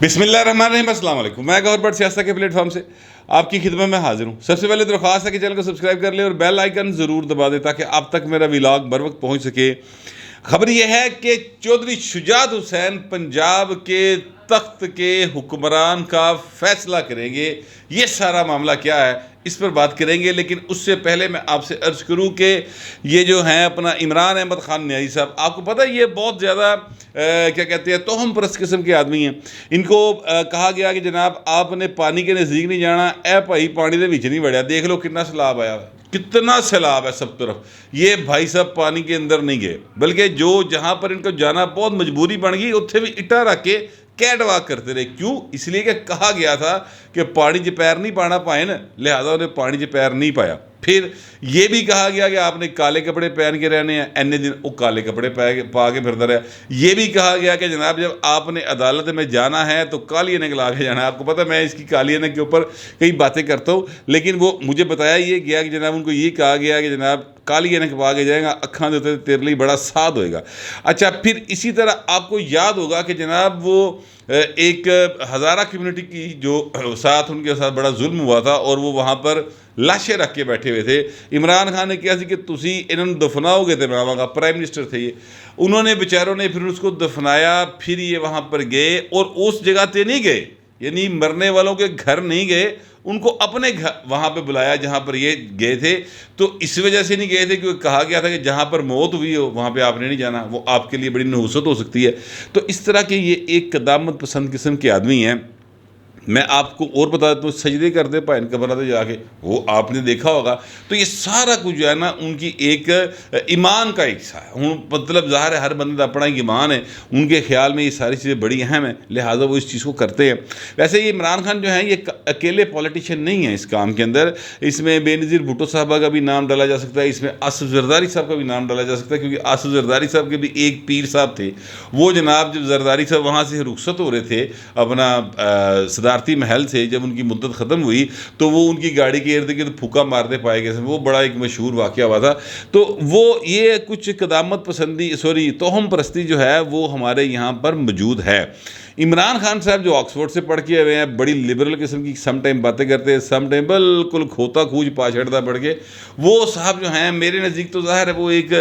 بسم اللہ الرحمن الرحیم، السلام علیکم۔ میں گور بٹ سیاست کے پلیٹ فارم سے آپ کی خدمت میں حاضر ہوں۔ سب سے پہلے درخواست ہے کہ چینل کو سبسکرائب کر لیں اور بیل آئیکن ضرور دبا دیں تاکہ آپ تک میرا ولاگ بر وقت پہنچ سکے۔ خبر یہ ہے کہ چودھری شجاعت حسین پنجاب کے تخت کے حکمران کا فیصلہ کریں گے۔ یہ سارا معاملہ کیا ہے اس پر بات کریں گے، لیکن اس سے پہلے میں آپ سے عرض کروں کہ یہ جو ہیں اپنا عمران احمد خان نیازی صاحب، آپ کو پتہ ہے یہ بہت زیادہ کیا کہتے ہیں توہم پرست قسم کے آدمی ہیں۔ ان کو کہا گیا کہ جناب آپ نے پانی کے نزدیک نہیں جانا، اے بھائی پانی دے وچ نہیں وڑیا، دیکھ لو کتنا سیلاب آیا ہے، کتنا سیلاب ہے سب طرف۔ یہ بھائی صاحب پانی کے اندر نہیں گئے، بلکہ جہاں پر ان کو جانا بہت مجبوری بن گئی اتنے بھی اٹا رکھ کے کیٹ واک کرتے رہے۔ کیوں؟ اس لیے کہ کہا گیا تھا کہ پانی چ پیر نہیں پانا پائے نا، لہٰذا انہیں پانی چ پیر نہیں پایا۔ پھر یہ بھی کہا گیا کہ آپ نے کالے کپڑے پہن کے رہنے ہیں، اینے دن وہ کالے کپڑے پا کے پھرتا رہا۔ یہ بھی کہا گیا کہ جناب جب آپ نے عدالت میں جانا ہے تو کالی عینک لا کے جانا ہے۔ آپ کو پتہ ہے میں اس کی کالی عینک کے اوپر کئی باتیں کرتا ہوں، لیکن وہ مجھے بتایا یہ گیا کہ جناب ان کو یہ کہا گیا کہ جناب کالی عینک پا کے جائیں گا، اکھاں دیتے تیرے لیے بڑا ساد ہوئے گا۔ اچھا، پھر اسی طرح آپ کو یاد ہوگا کہ جناب وہ ایک ہزارہ کمیونٹی کی جو ساتھ ان کے ساتھ بڑا ظلم ہوا تھا اور وہ وہاں پر لاشیں رکھ کے بیٹھے ہوئے تھے۔ عمران خان نے کہا سی کہ تسی انہوں نے دفناؤ گے تو میں آواں گا، پرائم منسٹر تھے یہ، انہوں نے بیچاروں نے پھر اس کو دفنایا۔ پھر یہ وہاں پر گئے اور اس جگہ تے نہیں گئے، یعنی مرنے والوں کے گھر نہیں گئے، ان کو اپنے گھر وہاں پہ بلایا جہاں پر یہ گئے تھے۔ تو اس وجہ سے نہیں گئے تھے کیونکہ کہا گیا تھا کہ جہاں پر موت ہوئی ہو وہاں پہ آپ نے نہیں جانا، وہ آپ کے لیے بڑی نحوست ہو سکتی ہے۔ تو اس طرح کے یہ ایک قدامت پسند قسم کے آدمی ہیں۔ میں آپ کو اور بتا دیتا ہوں، سجدے کرتے پائن قبر پہ جا کے، وہ آپ نے دیکھا ہوگا۔ تو یہ سارا کچھ جو ہے نا ان کی ایک ایمان کا حصہ ہے۔ مطلب ظاہر ہے ہر بندے کا اپنا ایمان ہے، ان کے خیال میں یہ ساری چیزیں بڑی اہم ہیں، لہٰذا وہ اس چیز کو کرتے ہیں۔ ویسے یہ عمران خان جو ہیں یہ اکیلے پولیٹیشین نہیں ہیں اس کام کے اندر۔ اس میں بے نظیر بھٹو صاحبہ کا بھی نام ڈالا جا سکتا ہے، اس میں آصف زرداری صاحب کا بھی نام ڈالا جا سکتا ہے، کیونکہ آصف زرداری صاحب کے بھی ایک پیر صاحب تھے۔ وہ جناب جب زرداری صاحب وہاں سے رخصت ہو رہے تھے اپنا صدارتی محل سے، جب ان کی مدت ختم ہوئی تو وہ ان کی گاڑی کے ارد گرد پھوکا مارتے پائے گئے، وہ بڑا ایک مشہور واقعہ ہوا تھا۔ تو وہ یہ کچھ قدامت پسندی توہم پرستی جو ہے وہ ہمارے یہاں پر موجود ہے۔ عمران خان صاحب جو آکسفورڈ سے پڑھ کے ہوئے ہیں، بڑی لبرل قسم کی سم ٹائم باتیں کرتے ہیں، سم ٹائم بالکل کھوتا کھوج پا چھڑتا پڑھ کے۔ وہ صاحب جو ہیں میرے نزدیک تو ظاہر ہے وہ ایک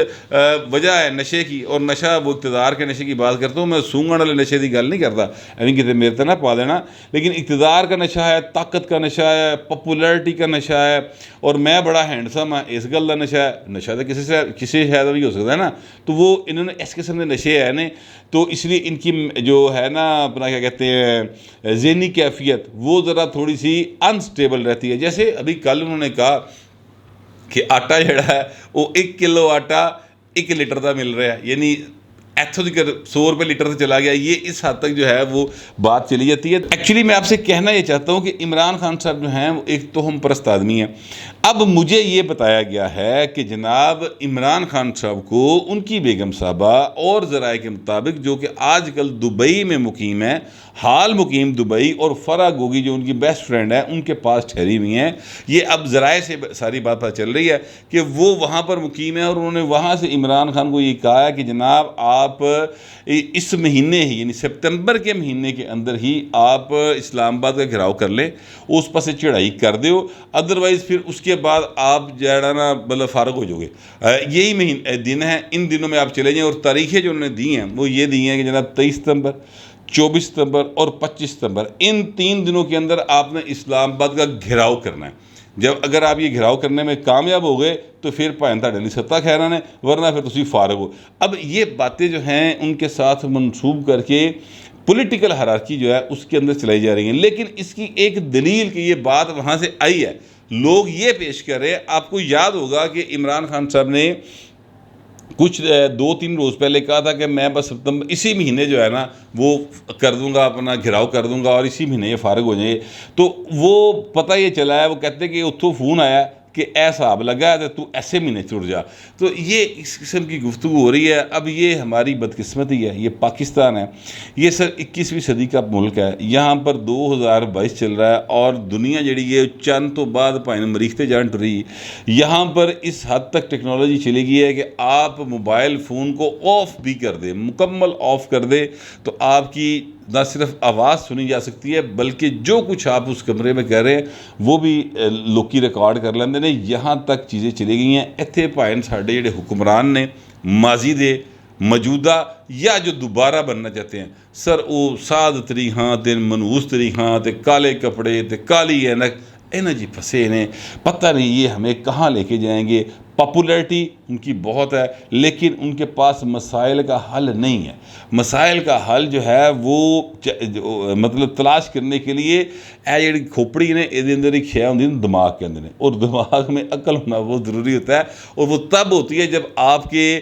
وجہ ہے نشے کی، اور نشہ وہ اقتدار کے نشے کی بات کرتا ہوں میں، سونگن والے نشے کی گل نہیں کرتا، یعنی کہ میرے تو نہ پا دینا، لیکن اقتدار کا نشہ ہے، طاقت کا نشہ ہے، پاپولیرٹی کا نشہ ہے، اور میں بڑا ہینڈسم ہاں اس گل کا نشہ ہے۔ نشہ تو کسی شاید بھی ہو سکتا ہے نا، تو وہ انہوں نے اس قسم کے نشے ہیں نا، تو اس لیے ان کی جو ہے نا اپنا کیا کہتے ہیں ذہنی کیفیت وہ ذرا تھوڑی سی انسٹیبل رہتی ہے۔ جیسے ابھی کل انہوں نے کہا کہ آٹا جڑا ہے وہ 1 کلو آٹا 1 لیٹر کا مل رہا ہے، یعنی ایتھوں تک 100 روپے لیٹر سے چلا گیا۔ یہ اس حد تک جو ہے وہ بات چلی جاتی ہے۔ ایکچولی میں آپ سے کہنا یہ چاہتا ہوں کہ عمران خان صاحب جو ہیں وہ ایک توہم پرست آدمی ہیں۔ اب مجھے یہ بتایا گیا ہے کہ جناب عمران خان صاحب کو ان کی بیگم صاحبہ اور ذرائع کے مطابق، جو کہ آج کل دبئی میں مقیم ہے، حال مقیم دبئی، اور فرح گوگی جو ان کی بیسٹ فرینڈ ہے ان کے پاس ٹھہری ہوئی ہیں۔ یہ اب ذرائع سے ساری بات پتہ چل رہی ہے کہ وہ وہاں پر مقیم ہے، اور انہوں نے وہاں سے عمران خان کو یہ کہا ہے کہ جناب آپ اس مہینے ہی، یعنی سپتمبر کے مہینے کے اندر ہی آپ اسلام آباد کا گھراؤ کر لیں، اس پاس چڑھائی کر دیو، ادروائز پھر اس کے بعد آپ جڑا نا مطلب فارغ ہو جاؤ گے۔ یہی دن ہیں، ان دنوں میں آپ چلے جائیں، اور تاریخیں جو انہوں نے دی ہیں وہ یہ دی ہیں کہ جناب 23 ستمبر، 24 ستمبر اور 25 ستمبر، ان 3 دنوں کے اندر آپ نے اسلام آباد کا گھراؤ کرنا ہے۔ جب اگر آپ یہ گھراؤ کرنے میں کامیاب ہو گئے تو پھر بھائیں تھوڑے لیے ستہ خیران ہے، ورنہ پھر تسی فارغ ہو۔ اب یہ باتیں جو ہیں ان کے ساتھ منسوب کر کے پولیٹیکل ہرارکی جو ہے اس کے اندر چلائی جا رہی ہیں، لیکن اس کی ایک دلیل کہ یہ بات وہاں سے آئی ہے، لوگ یہ پیش کر رہے ہیں۔ آپ کو یاد ہوگا کہ عمران خان صاحب نے کچھ 2-3 روز پہلے کہا تھا کہ میں بس اسی مہینے جو ہے نا وہ کر دوں گا، اپنا گھراؤ کر دوں گا، اور اسی مہینے یہ فارغ ہو جائیں گے۔ تو وہ پتہ یہ چلا ہے، وہ کہتے ہیں کہ اتھوں فون آیا کہ اے صاحب لگا ہے تو ایسے مہینے چھوڑ جا۔ تو یہ اس قسم کی گفتگو ہو رہی ہے۔ اب یہ ہماری بدقسمتی ہے، یہ پاکستان ہے، یہ سر 21ویں صدی کا ملک ہے، یہاں پر 2022 چل رہا ہے، اور دنیا جڑی ہے چند تو بعد پائن مریختے جان ٹری، یہاں پر اس حد تک ٹیکنالوجی چلی گئی ہے کہ آپ موبائل فون کو آف بھی کر دیں، مکمل آف کر دیں، تو آپ کی نہ صرف آواز سنی جا سکتی ہے بلکہ جو کچھ آپ اس کمرے میں کہہ رہے ہیں وہ بھی لوکی ریکارڈ کر لیندے نے. یہاں تک چیزیں چلی گئی ہیں. اتنے بھائی ساڈے جڑے حکمران نے ماضی دے موجودہ یا جو دوبارہ بننا چاہتے ہیں سر وہ ساد طریقاں تے منحوس طریقاں تے کالے کپڑے تے کالی اینک انہیں جی پھنسے نے. پتہ نہیں یہ ہمیں کہاں لے کے جائیں گے. پاپولیرٹی ان کی بہت ہے لیکن ان کے پاس مسائل کا حل نہیں ہے. مسائل کا حل جو ہے وہ مطلب تلاش کرنے کے لیے اے جڑی کھوپڑی نے یہ اندر ہی کھیا ہوندی دماغ کے اندر نے, اور دماغ میں عقل ہونا بہت ضروری ہوتا ہے, اور وہ تب ہوتی ہے جب آپ کے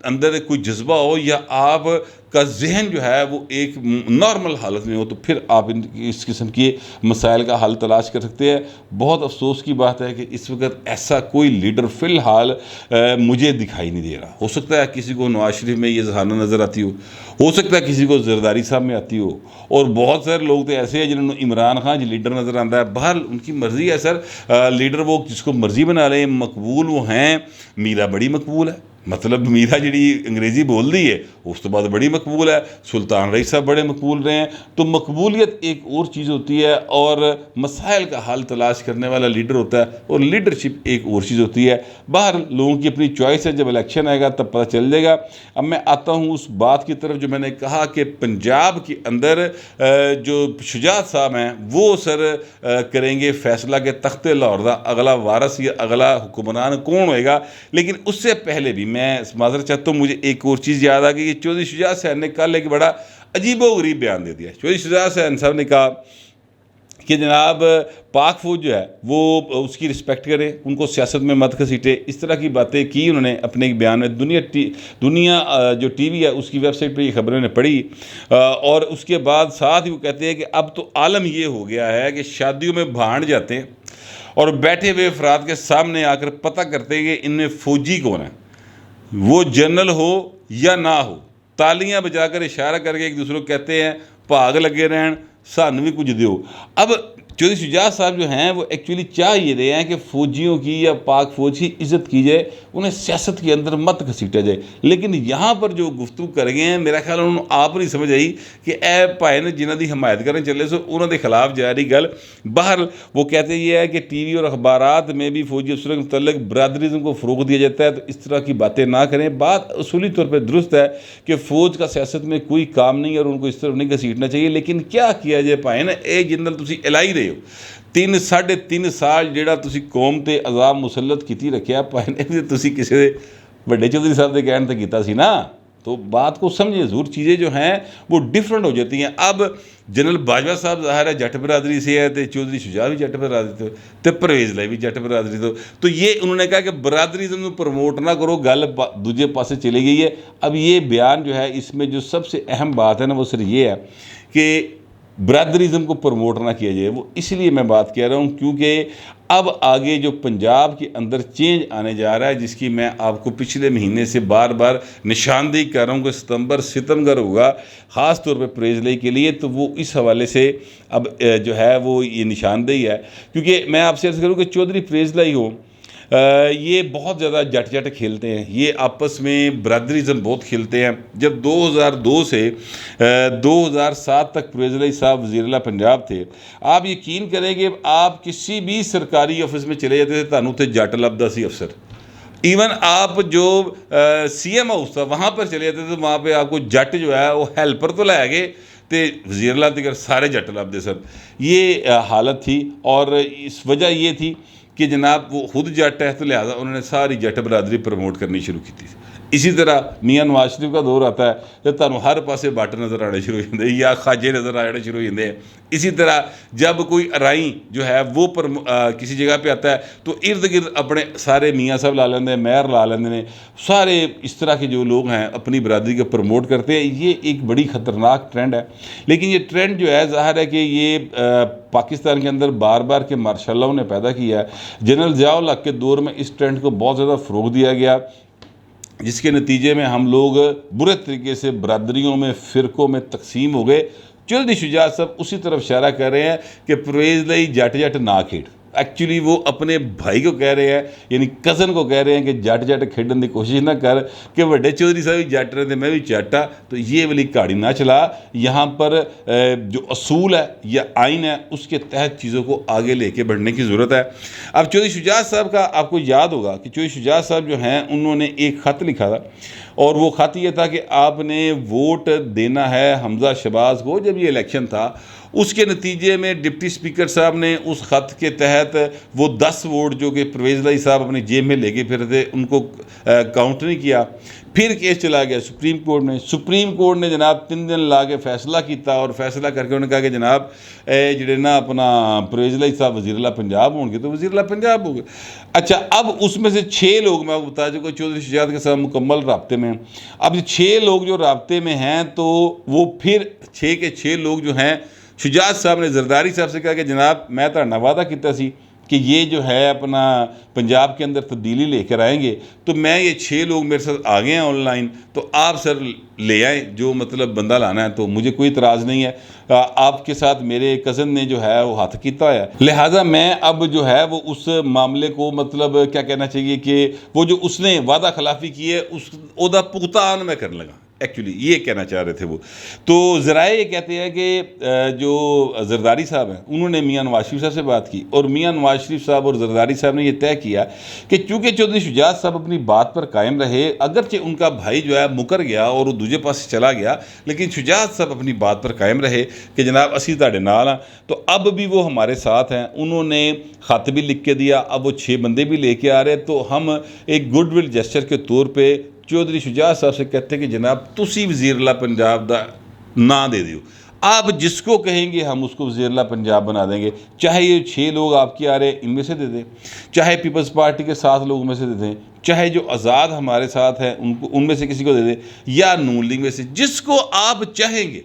اندر کوئی جذبہ ہو یا آپ کا ذہن جو ہے وہ ایک نارمل حالت میں ہو, تو پھر آپ اس قسم کے مسائل کا حل تلاش کر سکتے ہیں. بہت افسوس کی بات ہے کہ اس وقت ایسا کوئی لیڈر فی الحال مجھے دکھائی نہیں دے رہا. ہو سکتا ہے کسی کو نواز شریف میں یہ ذہانہ نظر آتی ہو سکتا ہے کسی کو زرداری صاحب میں آتی ہو, اور بہت سارے لوگ تو ایسے ہیں جنہوں نے عمران خان جو لیڈر نظر آتا ہے. بہرحال ان کی مرضی ہے سر, لیڈر وہ جس کو مرضی بنا لیں. مقبول وہ ہیں, میرا بڑی مقبول ہے, مطلب میرا جڑی انگریزی بول دی ہے اس تو بعد بڑی مقبول ہے. سلطان رئیس صاحب بڑے مقبول رہے ہیں. تو مقبولیت ایک اور چیز ہوتی ہے اور مسائل کا حل تلاش کرنے والا لیڈر ہوتا ہے, اور لیڈرشپ ایک اور چیز ہوتی ہے. باہر لوگوں کی اپنی چوائس ہے, جب الیکشن آئے گا تب پتہ چل جائے گا. اب میں آتا ہوں اس بات کی طرف جو میں نے کہا کہ پنجاب کے اندر جو شجاعت صاحب ہیں وہ سر کریں گے فیصلہ کہ تخت لاہور دا اگلا وارث یا اگلا حکمران کون ہوئے گا. لیکن اس سے پہلے بھی میں معذرت چاہتا ہوں, مجھے ایک اور چیز یاد آ گئی کہ چودھری شجاعت صاحب نے کل ایک بڑا عجیب و غریب بیان دے دیا. چودھری شجاعت صاحب نے کہا کہ جناب پاک فوج جو ہے وہ اس کی رسپیکٹ کرے, ان کو سیاست میں مت گھسیٹے. اس طرح کی باتیں کی انہوں نے اپنے ایک بیان میں. دنیا جو ٹی وی ہے اس کی ویب سائٹ پہ یہ خبریں نے پڑھی, اور اس کے بعد ساتھ ہی وہ کہتے ہیں کہ اب تو عالم یہ ہو گیا ہے کہ شادیوں میں بھانڈ جاتے ہیں اور بیٹھے ہوئے افراد کے سامنے آ کر پتہ کرتے ہیں کہ ان میں فوجی کون ہے, وہ جنرل ہو یا نہ ہو. تالیاں بجا کر اشارہ کر کے ایک دوسرے کو کہتے ہیں بھاگ لگے رہن, سانو بھی کچھ دیو. اب چودھری شجاعت صاحب جو ہیں وہ ایکچولی چاہ یہ رہے ہیں کہ فوجیوں کی یا پاک فوج کی عزت کی جائے, انہیں سیاست کے اندر مت گھسیٹا جائے. لیکن یہاں پر جو گفتگو کر گئے ہیں میرا خیال انہوں نے آپ نہیں سمجھ آئی کہ اے بھائی نے جنہ دی حمایت کرنے چلے سو انہوں کے خلاف جا رہی گل. باہر وہ کہتے یہ ہے کہ ٹی وی اور اخبارات میں بھی فوجی افسروں کے متعلق برادریزم کو فروغ دیا جاتا ہے, تو اس طرح کی باتیں نہ کریں. بات اصولی طور پہ درست ہے کہ فوج کا سیاست میں کوئی کام نہیں اور ان کو اس طرح نہیں گھسیٹنا چاہیے. لیکن کیا کیا جائے بھائی نا, اے جنرل تسی الائی رہے ہو 3.5 سال جیڑا تسی قوم تے عذاب مسلط کیتی رکھیا بھائی نے, تسی کسی بڑے چودھری صاحب دے کہنے تے کیتا سی نا. تو بات کو سمجھیں, ضرور چیزیں جو ہیں وہ ڈیفرنٹ ہو جاتی ہیں. اب جنرل باجوہ صاحب ظاہر ہے جٹ برادری سے ہے, تے چودھری شجاعت بھی جٹ برادری تو, تے پرویز لائی بھی جٹ برادری تو یہ انہوں نے کہا کہ برادریزم کو پروموٹ نہ کرو, گل دوجے پاسے چلی گئی ہے. اب یہ بیان جو ہے اس میں جو سب سے اہم بات ہے نا وہ صرف یہ ہے کہ برادریزم کو پروموٹ نہ کیا جائے. وہ اس لیے میں بات کہہ رہا ہوں کیونکہ اب آگے جو پنجاب کے اندر چینج آنے جا رہا ہے, جس کی میں آپ کو پچھلے مہینے سے بار بار نشاندہی کر رہا ہوں کہ ستمبر ہوگا خاص طور پہ پریز لائی کے لیے, تو وہ اس حوالے سے اب جو ہے وہ یہ نشاندہی ہے. کیونکہ میں آپ سے عرض کروں کہ چودھری پریز لائی ہو یہ بہت زیادہ جٹ کھیلتے ہیں, یہ آپس میں برادریزم بہت کھیلتے ہیں. جب 2002 سے 2007 تک پرویز لائی صاحب وزیر اعلیٰ پنجاب تھے, آپ یقین کریں کہ آپ کسی بھی سرکاری آفس میں چلے جاتے تھے تانوں تے جٹ لبدا سی افسر. ایون آپ جو سی ایم ہاؤس تھا وہاں پر چلے جاتے تھے, وہاں پہ آپ کو جٹ جو ہے وہ ہیلپر تو لائے گئے تے وزیر اعلیٰ تک سارے جٹ لبدے سر. یہ حالت تھی, اور اس وجہ یہ تھی کہ جناب وہ خود جٹ ہے تو لہٰذا انہوں نے ساری جٹ برادری پروموٹ کرنی شروع کی تھی. اسی طرح میاں نواز شریف کا دور آتا ہے تو تمہیں ہر پاسے بٹ نظر آنے شروع ہو جاتے ہیں یا خواجے نظر آنے شروع ہو جاتے ہیں. اسی طرح جب کوئی ارائیں جو ہے وہ کسی جگہ پہ آتا ہے تو ارد گرد اپنے سارے میاں صاحب لا لیندے ہیں, مہر لا لیندے ہیں, سارے اس طرح کے جو لوگ ہیں اپنی برادری کو پروموٹ کرتے ہیں. یہ ایک بڑی خطرناک ٹرینڈ ہے. لیکن یہ ٹرینڈ جو ہے ظاہر ہے کہ یہ پاکستان کے اندر بار بار کے ماشاء اللہ نے پیدا کیا ہے. جنرل ضیاء الحق کے دور میں اس ٹرینڈ کو بہت زیادہ فروغ دیا گیا, جس کے نتیجے میں ہم لوگ برے طریقے سے برادریوں میں فرقوں میں تقسیم ہو گئے. چودھری شجاعت صاحب اسی طرف اشارہ کر رہے ہیں کہ پرویز لائی جٹ نہ کھیڑ. ایکچولی وہ اپنے بھائی کو کہہ رہے ہیں, یعنی کزن کو کہہ رہے ہیں کہ جٹ جٹ کھیڈن کی کوشش نہ کر کہ وڈے چودھری صاحب بھی جٹ رہے تھے میں بھی جٹ ہاں, تو یہ والی کہاڑی نہ چلا. یہاں پر جو اصول ہے یا آئین ہے اس کے تحت چیزوں کو آگے لے کے بڑھنے کی ضرورت ہے. اب چودھری شجاعت صاحب کا آپ کو یاد ہوگا کہ چودھری شجاعت صاحب جو ہیں انہوں نے ایک خط لکھا تھا, اور وہ خط یہ تھا کہ آپ نے ووٹ دینا ہے حمزہ شہباز کو. جب یہ الیکشن تھا اس کے نتیجے میں ڈپٹی اسپیکر صاحب نے اس خط کے تحت وہ 10 ووٹ جو کہ پرویز الہی صاحب اپنی جیب میں لے کے پھر تھے ان کو کاؤنٹ نہیں کیا. پھر کیس چلا گیا سپریم کورٹ میں. سپریم کورٹ نے جناب 3 دن لا کے فیصلہ کیتا, اور فیصلہ کر کے انہوں نے کہا کہ جناب جڑے نا اپنا پرویز الہی صاحب وزیر اعلیٰ پنجاب ہوں گے تو وزیر اعلیٰ پنجاب ہو گئے. اچھا, اب اس میں سے 6 لوگ میں آپ کو بتا چکا چودھری شجاعت کے ساتھ مکمل رابطے میں ہیں. اب 6 لوگ جو رابطے میں ہیں تو وہ پھر 6 کے 6 لوگ جو ہیں, شجاعت صاحب نے زرداری صاحب سے کہا کہ جناب میں تہاڈے وعدہ کیتا سی کہ یہ جو ہے اپنا پنجاب کے اندر تبدیلی لے کر آئیں گے, تو میں یہ 6 لوگ میرے ساتھ آ گئے ہیں آن لائن, تو آپ سر لے آئیں جو مطلب بندہ لانا ہے, تو مجھے کوئی اعتراض نہیں ہے. آپ کے ساتھ میرے کزن نے جو ہے وہ ہاتھ کیتا ہے, لہٰذا میں اب جو ہے وہ اس معاملے کو مطلب کیا کہنا چاہیے کہ وہ جو اس نے وعدہ خلافی کی ہے اس عہدہ پختان میں کرنے لگا. ایکچولی یہ کہنا چاہ رہے تھے وہ. تو ذرائع یہ کہتے ہیں کہ جو زرداری صاحب ہیں انہوں نے میاں نواز شریف صاحب سے بات کی, اور میاں نواز شریف صاحب اور زرداری صاحب نے یہ طے کیا کہ چونکہ چودھری شجاعت صاحب اپنی بات پر قائم رہے, اگرچہ ان کا بھائی جو ہے مکر گیا اور وہ دوسرے پاس چلا گیا, لیکن شجاعت صاحب اپنی بات پر قائم رہے کہ جناب اسی تہاڈے نال ہاں, تو اب بھی وہ ہمارے ساتھ ہیں. انہوں نے خط بھی لکھ کے دیا, اب وہ 6 بندے بھی لے کے آ رہے, تو ہم ایک گڈ ول جسچر کے طور پہ چودھری شجاعت صاحب سے کہتے ہیں کہ جناب تسی وزیر اعلیٰ پنجاب دا نام دے دیو, آپ جس کو کہیں گے ہم اس کو وزیر اعلیٰ پنجاب بنا دیں گے. چاہے یہ 6 لوگ آپ کے آ رہے ہیں ان میں سے دے دیں, چاہے پیپلز پارٹی کے 7 لوگوں میں سے دے دیں, چاہے جو آزاد ہمارے ساتھ ہیں ان میں سے کسی کو دے دیں, یا نون لیگ میں سے, جس کو آپ چاہیں گے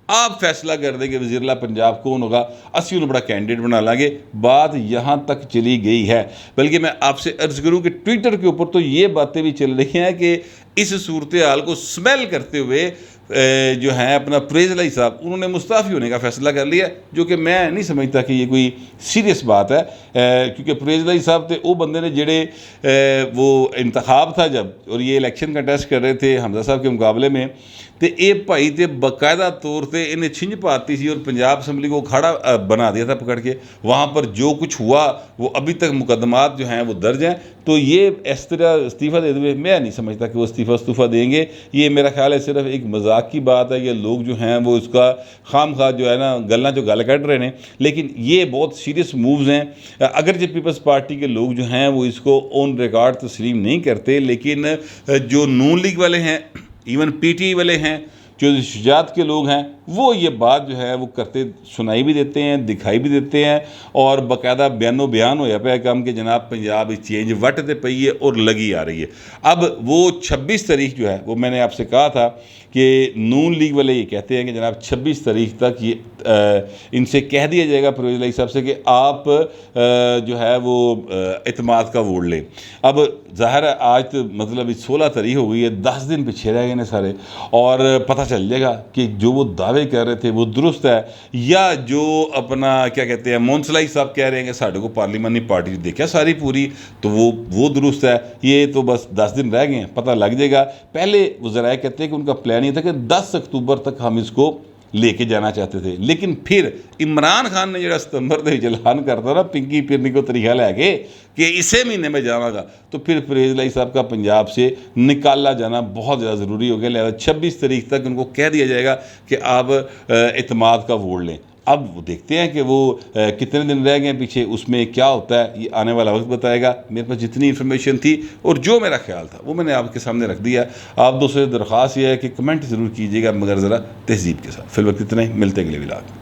آپ فیصلہ کر دیں کہ وزیر اعلیٰ پنجاب کون ہوگا, اسی انہوں بڑا کینڈیڈیٹ بنا لیں گے. بات یہاں تک چلی گئی ہے. بلکہ میں آپ سے عرض کروں کہ ٹویٹر کے اوپر تو یہ باتیں بھی چل رہی ہیں کہ اس صورتحال کو سمیل کرتے ہوئے جو ہیں اپنا پرویز الہی صاحب انہوں نے مستعفی ہونے کا فیصلہ کر لیا, جو کہ میں نہیں سمجھتا کہ یہ کوئی سیریس بات ہے. کیونکہ پرویز الہی صاحب تھے وہ بندے نے جڑے وہ انتخاب تھا جب, اور یہ الیکشن کنٹیسٹ کر رہے تھے حمزہ صاحب کے مقابلے میں, تو یہ بھائی تے باقاعدہ طور پہ انہیں چھنج پاتی سی اور پنجاب اسمبلی کو کھڑا بنا دیا تھا پکڑ کے. وہاں پر جو کچھ ہوا وہ ابھی تک مقدمات جو ہیں وہ درج ہیں. تو یہ اس طرح استعفیٰ دے دے, میں نہیں سمجھتا کہ وہ استعفیٰ دیں گے. یہ میرا خیال ہے صرف ایک مذاق کی بات ہے. یہ لوگ جو ہیں وہ اس کا خام خواہ جو ہے نا گلنا جو گل کٹ رہے ہیں, لیکن یہ بہت سیریس مووز ہیں. اگرچہ پیپلز پارٹی کے لوگ جو ہیں وہ اس کو آن ریکارڈ تسلیم نہیں کرتے, لیکن جو نون لیگ والے ہیں, ایون پی ٹی والے ہیں, جو شجاعت کے لوگ ہیں, وہ یہ بات جو ہے وہ کرتے سنائی بھی دیتے ہیں, دکھائی بھی دیتے ہیں, اور باقاعدہ بیان ہویا پہ کام کہ جناب پنجاب چینج وٹ دے پئی ہے اور لگی آ رہی ہے. اب وہ 26 تاریخ جو ہے وہ میں نے آپ سے کہا تھا کہ نون لیگ والے یہ کہتے ہیں کہ جناب 26 تاریخ تک یہ ان سے کہہ دیا جائے گا پرویز الہی صاحب سے کہ آپ جو ہے وہ اعتماد کا ووٹ لیں. اب ظاہر ہے آج تو مطلب 16 تاریخ ہو گئی ہے, 10 دن پیچھے رہ گئے ہیں سارے, اور پتہ چل جائے گا کہ جو وہ دعوے کر رہے تھے وہ درست ہے, یا جو اپنا کیا کہتے ہیں مونسلائی صاحب کہہ رہے ہیں کہ ساڑھے کو پارلیمانی پارٹی دیکھا ساری پوری, تو وہ درست ہے. یہ تو بس 10 دن رہ گئے ہیں, پتہ لگ جائے گا. پہلے وہ ذرائع کہتے ہیں کہ ان کا پلان یہ تھا کہ 10 اکتوبر تک ہم اس کو لے کے جانا چاہتے تھے, لیکن پھر عمران خان نے جڑا ستمبر دے اعلان کرتا نا پنکی پھرنی کو طریقہ لے کے کہ اسے مہینے میں جاواں گا, تو پھر پرویز الہی صاحب کا پنجاب سے نکالا جانا بہت زیادہ ضروری ہو گیا. لہٰذا 26 تاریخ تک ان کو کہہ دیا جائے گا کہ آپ اعتماد کا ووٹ لیں. اب وہ دیکھتے ہیں کہ وہ کتنے دن رہ گئے ہیں پیچھے, اس میں کیا ہوتا ہے یہ آنے والا وقت بتائے گا. میرے پاس جتنی انفارمیشن تھی اور جو میرا خیال تھا وہ میں نے آپ کے سامنے رکھ دیا. آپ دوسرے درخواست یہ ہے کہ کمنٹ ضرور کیجیے گا, مگر ذرا تہذیب کے ساتھ. فی الوقت اتنا ہی, ملتے اگلے ولاگ.